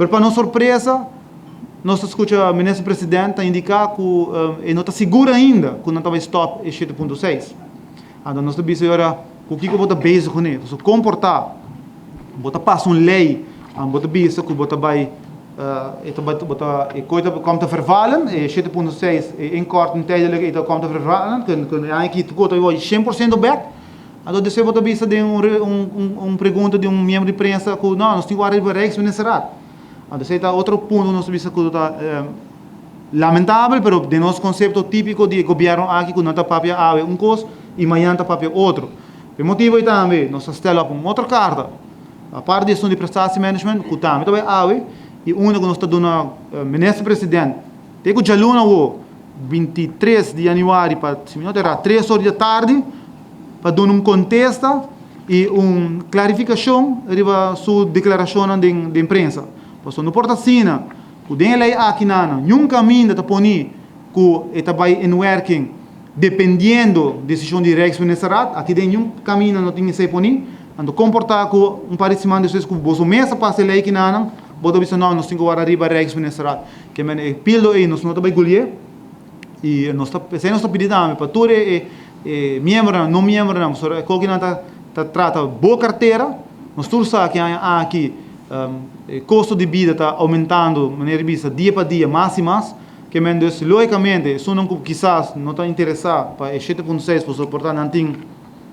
para nossa surpresa, nós escuta o ministro-presidente indicar que ele não está seguro ainda que não estava stop e 7.6. Então, nós estamos agora, o que eu vou base com ele? Se comportar, vou passar uma lei, vou base que vou vai coisa como te vervallen, 7.6 in kort een tijdelijk komt te vervallen, kun aqui tu gota 100% back. Então, você vou base de pergunta de membro de imprensa que não, nós temos que rex ministerial. Então, esse é outro ponto nós visa que está lamentável, pero de nosso conceito típico de governo aqui que não está papel coisa e amanhã está papel outro. Por motivo aí também nós estamos uma outra carta, a parte de gestão de prestação management que também está e uma que nós está dando ministro-presidente, tem que já o 23 de janeiro para se não terá 3 horas da tarde para dar contesta e clarificação riba sua declaração de imprensa. Porque não importa assim, o den lei aqui não caminho da poni que está vai in working dependendo da decisão de rex ministerial, aqui tem caminho não tem que ser poni, ando comportar com parecimento de vocês que você mesa passa lei que não bodo bisa não nós temos que arriba rex ministerial, que men pildo e nós não tá vai golier e nós tá se nós tá pedindo para tudo membro não membro não só qualquer nada tá trata boa carteira nós tudo sabe que aqui custo de vida está aumentando de maneira vista dia para dia mais e mais que men dus logicamente se não quizás não está interessado para 7.6 por suportar não tem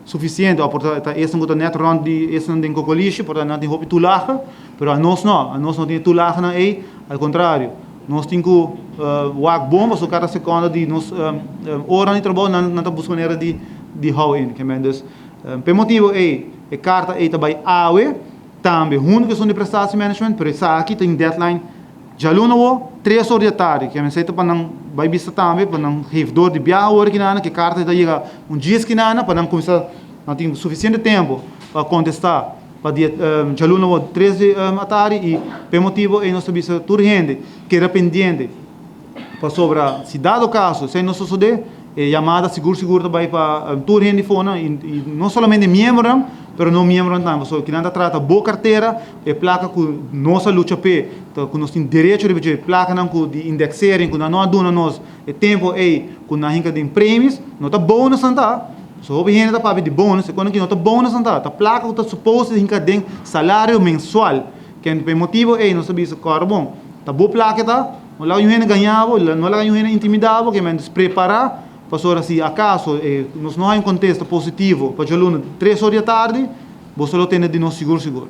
suficiente a portar esse não está net round de esse não tem cocolixo portar não tem roupa tulacha pero a nós não tem tulacha não é ao contrário nós temos que work bom para cada segunda de nós hora de trabalho não está buscando maneira de how in que men dus por motivo a carta é também também uma questão de prestação management pero essa aqui tem deadline já não 3 horas da tarde que a gente para não vai vista também para não revidor de viagem hora que nada que carta está chega dia que nada para não começar não tem suficiente tempo para contestar para dia já não 13 da tarde e por motivo é nosso vista tudo gente que era pendente para sobre se dado o caso sem nosso suceder chamada seguro também para tudo gente fora e não somente membro pero não membro não, só que nada trata boa carteira e placa que nossa luta pe, que nós temos direito de ver placa não de indexering, que não aduna nós e tempo que na hinca de prêmios, não tá bônus anda, só o bem da papi de bônus, quando que não tá bônus anda, tá placa que tá suposto de hinca de salário mensual, que por motivo nós sabemos que é bom, tá boa placa tá, não lá o ganhava, não lá o intimidava, que men preparar para se acaso nós não há contexto positivo para o aluno 3 horas da tarde, você lo tem de nós seguro.